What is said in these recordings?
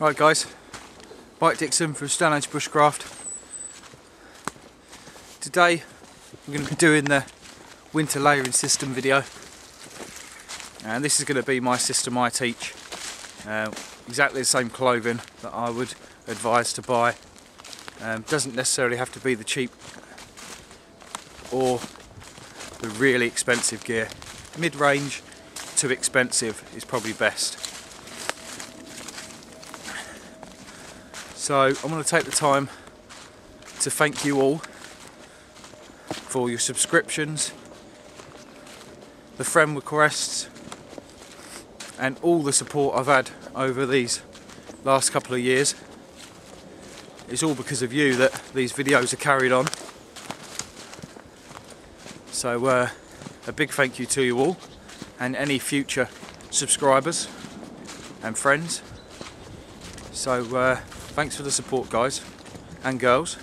Right guys, Mike Dixon from Stone Age Bushcraft. Today we're going to be doing the winter layering system video, and this is going to be my system I teach. Exactly the same clothing that I would advise to buy. Doesn't necessarily have to be the cheap or the really expensive gear. Mid-range to expensive is probably best. So I'm going to take the time to thank you all for your subscriptions, the friend requests, and all the support I've had over these last couple of years. It's all because of you that these videos are carried on. So a big thank you to you all and any future subscribers and friends. So thanks for the support, guys and girls,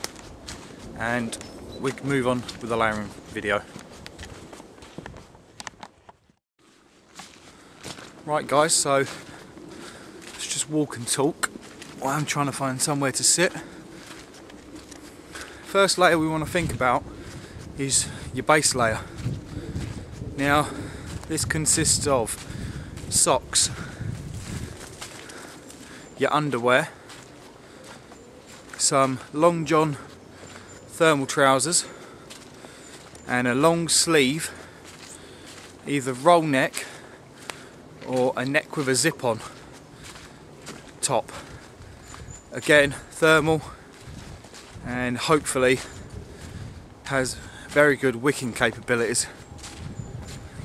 and we can move on with the layering video. Right guys, so let's just walk and talk while I'm trying to find somewhere to sit. First layer we want to think about is your base layer. Now this consists of socks, your underwear, some long john thermal trousers, and a long sleeve, either roll neck or a neck with a zip on top. Again, thermal, and hopefully has very good wicking capabilities.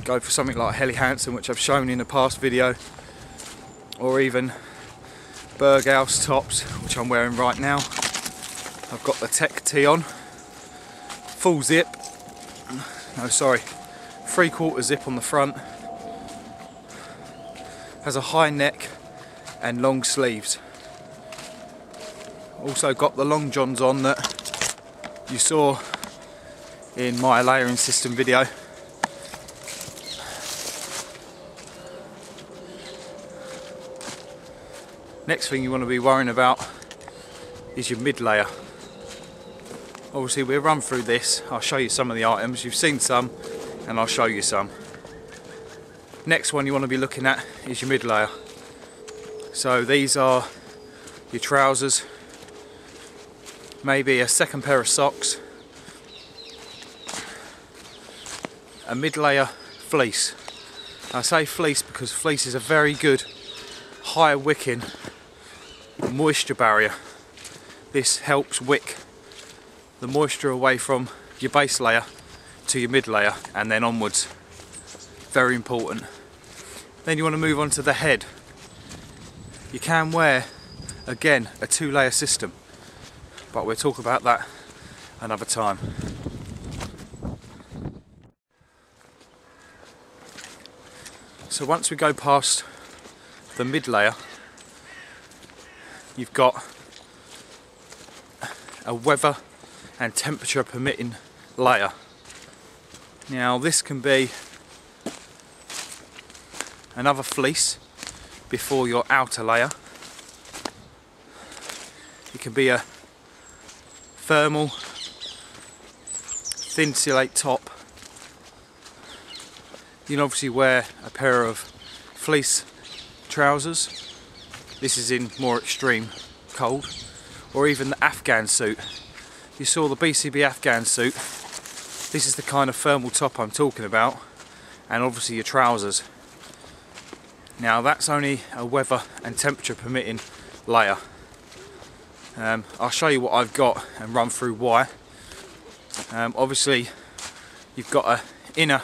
Go for something like Helly Hansen, which I've shown in a past video, or even Berghaus tops, which I'm wearing right now. I've got the Tech tee on, full zip, no sorry, 3/4 zip on the front, has a high neck and long sleeves. Also got the long johns on that you saw in my layering system video. Next thing you want to be worrying about is your mid layer. Obviously we'll run through this, I'll show you some of the items, you've seen some and I'll show you some. Next one you want to be looking at is your mid layer. So these are your trousers, maybe a second pair of socks, a mid layer fleece. I say fleece because fleece is a very good high wicking moisture barrier. This helps wick the moisture away from your base layer to your mid layer and then onwards. Very important. Then you want to move on to the head. You can wear, again, a 2-layer system, but we'll talk about that another time. So once we go past the mid layer, you've got a weather and temperature permitting layer. Now this can be another fleece before your outer layer. It can be a thermal thin insulate top. You can obviously wear a pair of fleece trousers. This is in more extreme cold. Or even the Afghan suit. You saw the BCB Afghan suit. This is the kind of thermal top I'm talking about. And obviously your trousers. Now that's only a weather and temperature permitting layer. I'll show you what I've got and run through why. Obviously you've got an inner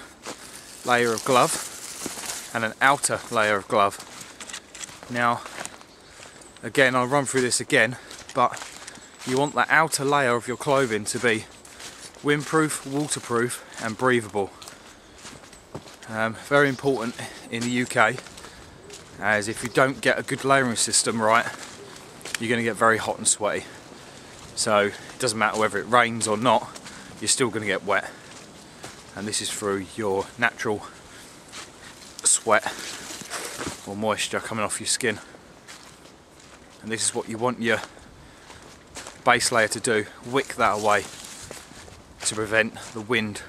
layer of glove and an outer layer of glove. Now again, I'll run through this again, but you want the outer layer of your clothing to be windproof, waterproof and breathable. Very important in the UK, as if you don't get a good layering system right, you're going to get very hot and sweaty. So it doesn't matter whether it rains or not, you're still going to get wet. And this is through your natural sweat or moisture coming off your skin. and this is what you want your base layer to do, wick that away to prevent the wind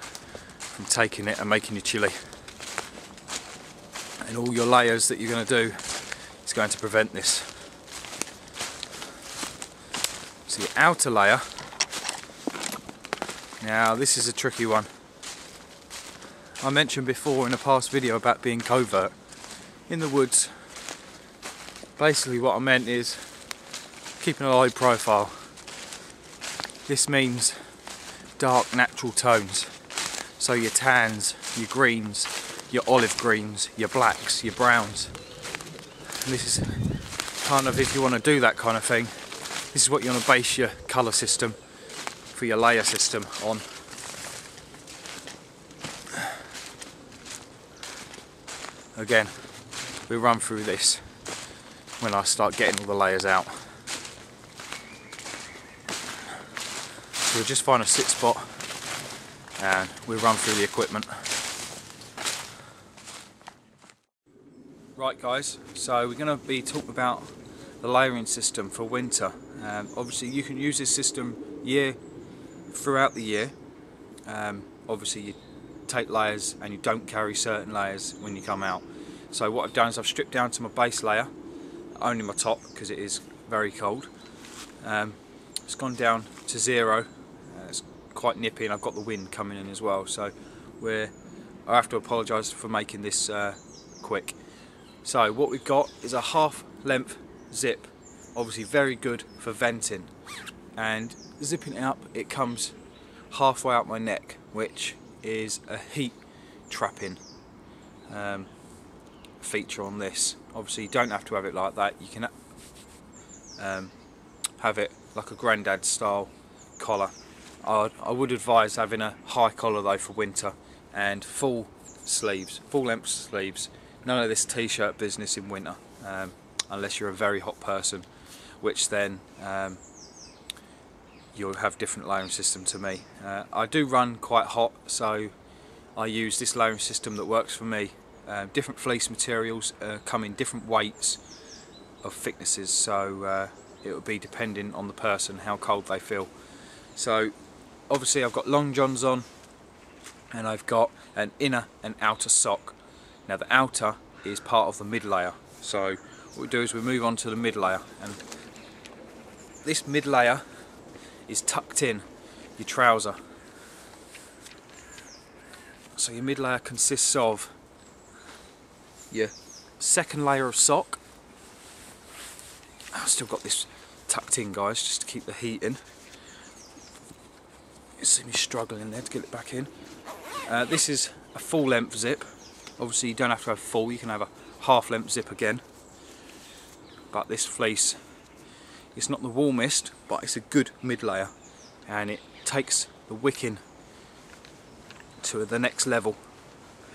from taking it and making you chilly. And all your layers that you're going to do is going to prevent this. So your outer layer, now this is a tricky one. I mentioned before in a past video about being covert in the woods. Basically what I meant is keeping a low profile. This means dark natural tones, so your tans, your greens, your olive greens, your blacks, your browns. And this is kind of, if you want to do that kind of thing, this is what you want to base your colour system for your layer system on. Again, we run through this when I start getting all the layers out. So we'll just find a sit spot and we'll run through the equipment. Right guys, so we're going to be talking about the layering system for winter. Obviously you can use this system throughout the year. Obviously you take layers and you don't carry certain layers when you come out. So what I've done is I've stripped down to my base layer, only my top because it is very cold. It's gone down to 0. It's quite nippy and I've got the wind coming in as well, so I have to apologise for making this quick. So what we've got is a half length zip, obviously very good for venting, and zipping it up it comes halfway out my neck, which is a heat trapping feature on this. Obviously you don't have to have it like that, you can have it like a granddad style collar. I would advise having a high collar though for winter, and full sleeves, full length sleeves. None of this t-shirt business in winter, unless you're a very hot person, which then you'll have different layering system to me. I do run quite hot, so I use this layering system that works for me. Different fleece materials come in different weights of thicknesses, so it will be depending on the person how cold they feel. So obviously I've got long johns on, and I've got an inner and outer sock. Now the outer is part of the mid layer, so what we do is we move on to the mid layer, and this mid layer is tucked in your trouser. So your mid layer consists of your second layer of sock. I've still got this tucked in guys, just to keep the heat in. You see me struggling there to get it back in. This is a full length zip. Obviously you don't have to have full, you can have a half length zip again. But this fleece, it's not the warmest, but it's a good mid layer, and it takes the wicking to the next level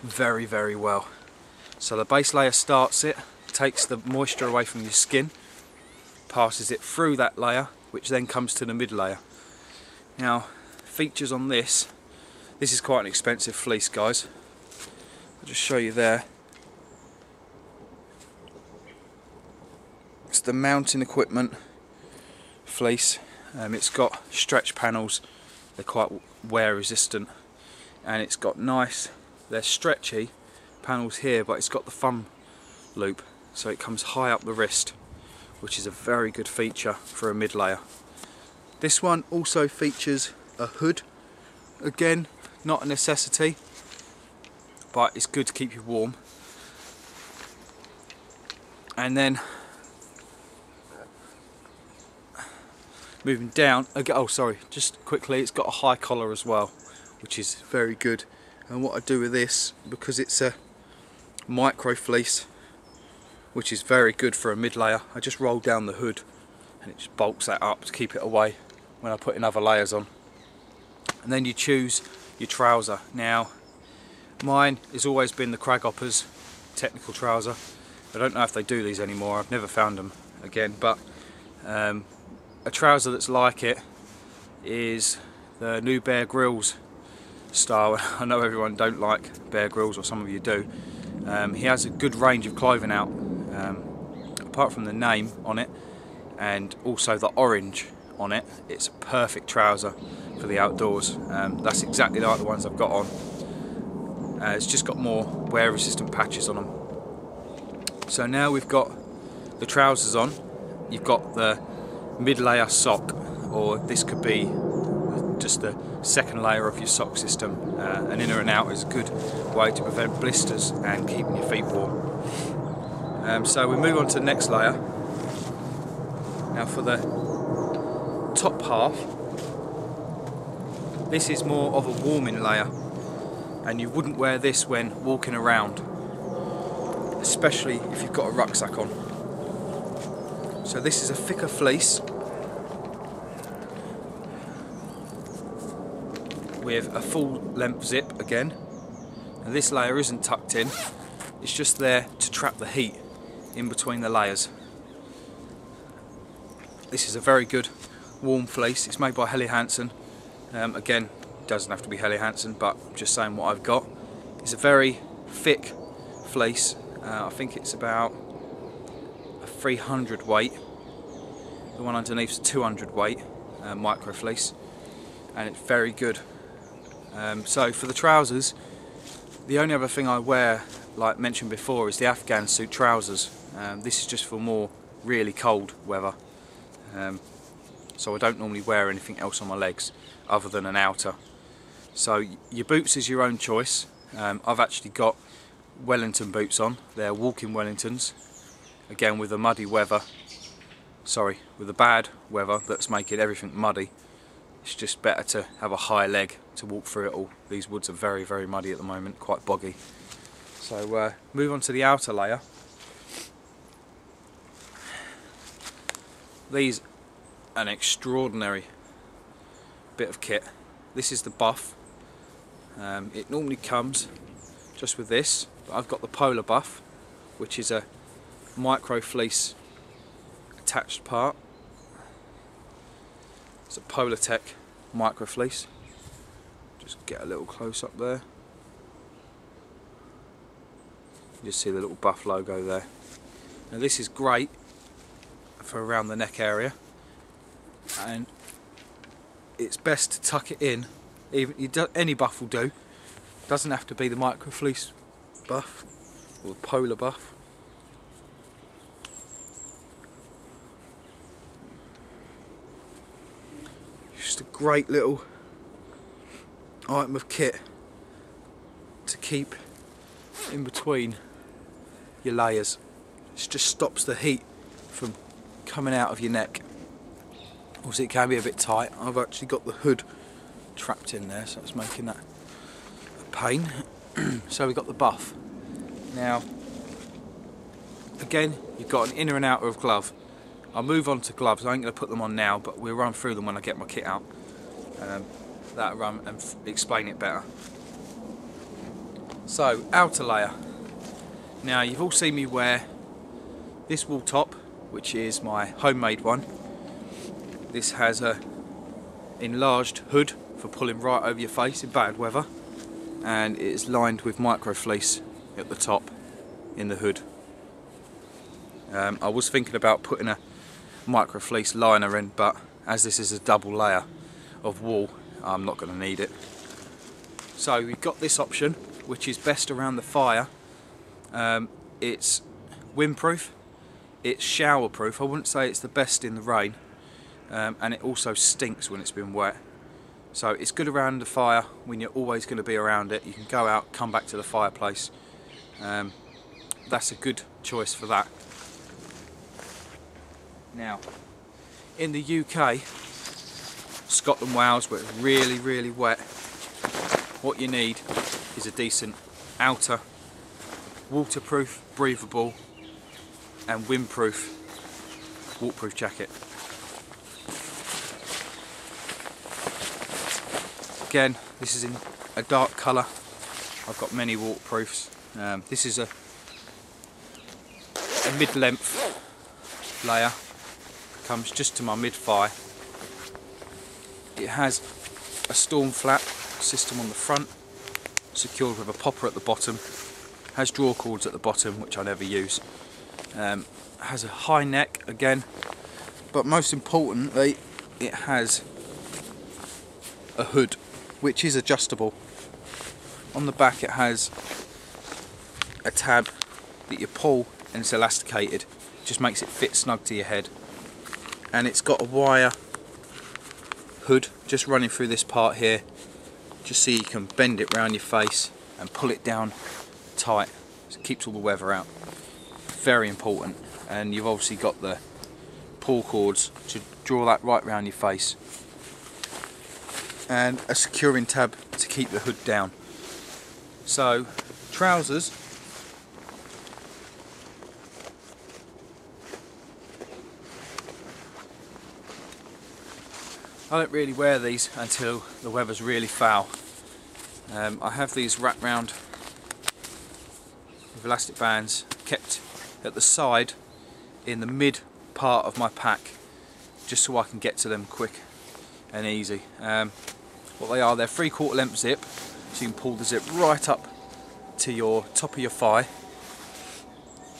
very, very well. So the base layer starts it, takes the moisture away from your skin, passes it through that layer, which then comes to the mid layer. Now features on this is quite an expensive fleece guys. I'll just show you there. It's the Mountain Equipment fleece. It's got stretch panels, they're quite wear resistant, and it's got nice, they're stretchy panels here, but it's got the thumb loop, so it comes high up the wrist, which is a very good feature for a mid layer. This one also features a hood, again not a necessity, but it's good to keep you warm. And then moving down, oh sorry, just quickly, it's got a high collar as well, which is very good. And what I do with this, because it's a micro fleece, which is very good for a mid layer, I just roll down the hood and it just bulks that up to keep it away when I put in other layers on. And then you choose your trouser. Now mine has always been the Craghoppers technical trouser. I don't know if they do these anymore, I've never found them again, but a trouser that's like it is the new Bear Grylls style. I know everyone don't like Bear Grylls, or some of you do. He has a good range of clothing out, apart from the name on it. and also the orange on it. It's a perfect trouser for the outdoors. That's exactly like the ones I've got on. It's just got more wear resistant patches on them. So now we've got the trousers on, you've got the mid layer sock, or this could be just the second layer of your sock system. An inner and outer is a good way to prevent blisters and keeping your feet warm. So we move on to the next layer. Now for the top half, this is more of a warming layer, and you wouldn't wear this when walking around, especially if you've got a rucksack on. So this is a thicker fleece with a full length zip again, and this layer isn't tucked in, it's just there to trap the heat in between the layers. This is a very good warm fleece. It's made by Helly Hansen. Again, doesn't have to be Helly Hansen, but I'm just saying what I've got. It's a very thick fleece. I think it's about a 300 weight. The one underneath is 200 weight, micro fleece, and it's very good. So for the trousers, the only other thing I wear, like mentioned before, is the Afghan suit trousers. This is just for more really cold weather. So I don't normally wear anything else on my legs other than an outer. So your boots is your own choice. I've actually got Wellington boots on. They're walking Wellingtons, again with the muddy weather, with the bad weather that's making everything muddy. It's just better to have a high leg to walk through it all. These woods are very, very muddy at the moment, quite boggy. So move on to the outer layer. These are an extraordinary bit of kit. This is the buff. It normally comes just with this, but I've got the Polar Buff, which is a micro fleece attached part. It's a Polartec micro fleece. Just get a little close up there. You just see the little Buff logo there. Now this is great for around the neck area, and it's best to tuck it in. Any buff will do. Doesn't have to be the micro fleece buff or the Polar Buff. Just a great little item of kit to keep in between your layers. It just stops the heat from coming out of your neck. Obviously it can be a bit tight. I've actually got the hood trapped in there, so it's making that a pain. So we've got the buff. Now again, you've got an inner and outer of glove. I'll move on to gloves. I ain't going to put them on now, but we'll run through them when I get my kit out. That'll run and explain it better. So, outer layer. Now you've all seen me wear this wool top, which is my homemade one. This has a enlarged hood for pulling right over your face in bad weather, and it is lined with micro fleece at the top in the hood. I was thinking about putting a micro fleece liner in, but as this is a double layer of wool, I'm not going to need it. So we've got this option, which is best around the fire. It's windproof, it's shower proof. I wouldn't say it's the best in the rain, and it also stinks when it's been wet. So it's good around the fire when you're always going to be around it. You can go out, come back to the fireplace. That's a good choice for that. Now, in the UK, Scotland, Wales, where it's really, really wet, what you need is a decent outer, waterproof, breathable and windproof, waterproof jacket. Again, this is in a dark colour. I've got many waterproofs. This is a mid-length layer. Comes just to my mid-thigh. It has a storm flap system on the front, secured with a popper at the bottom. Has draw cords at the bottom, which I never use. Has a high neck again, but most importantly it has a hood which is adjustable. On the back it has a tab that you pull and it's elasticated, just makes it fit snug to your head, and it's got a wire hood just running through this part here, just so you can bend it round your face and pull it down tight so it keeps all the weather out. Very important. And you've obviously got the pull cords to draw that right round your face, and a securing tab to keep the hood down. So trousers, I don't really wear these until the weather's really foul. I have these wrapped round with elastic bands, kept at the side in the mid part of my pack, just so I can get to them quick and easy. What they are, they're 3/4 length zip, so you can pull the zip right up to your top of your thigh,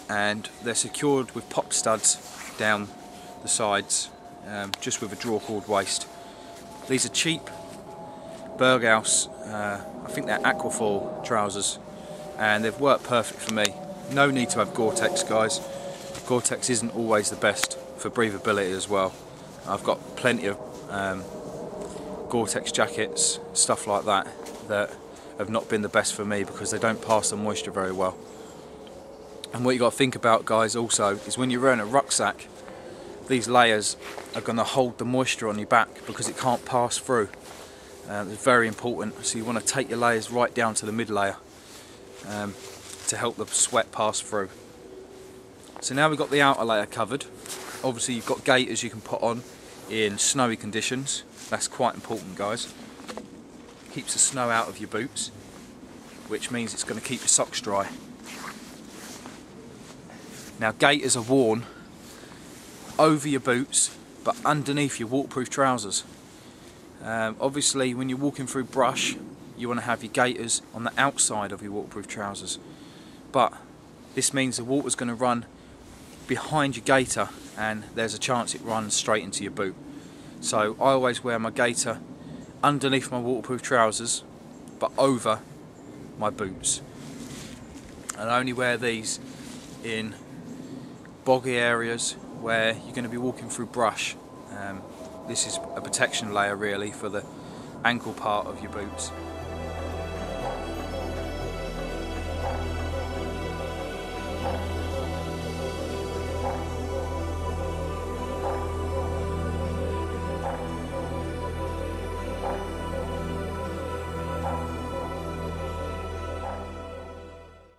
and they're secured with pop studs down the sides, just with a draw cord waist. These are cheap Berghaus, I think they're Aquafoil trousers, and they've worked perfect for me. No need to have Gore-Tex, guys. Gore-Tex isn't always the best for breathability as well. I've got plenty of Gore-Tex jackets, stuff like that, that have not been the best for me because they don't pass the moisture very well. And what you got to think about, guys, also is when you're wearing a rucksack, these layers are going to hold the moisture on your back because it can't pass through. It's very important, so you want to take your layers right down to the mid layer to help the sweat pass through. So now we've got the outer layer covered. Obviously you've got gaiters you can put on in snowy conditions. That's quite important, guys. Keeps the snow out of your boots, which means it's going to keep your socks dry. Now gaiters are worn over your boots but underneath your waterproof trousers. Obviously when you're walking through brush you want to have your gaiters on the outside of your waterproof trousers, but this means the water's going to run behind your gaiter and there's a chance it runs straight into your boot. So I always wear my gaiter underneath my waterproof trousers but over my boots, and I only wear these in boggy areas where you're going to be walking through brush. This is a protection layer really for the ankle part of your boots.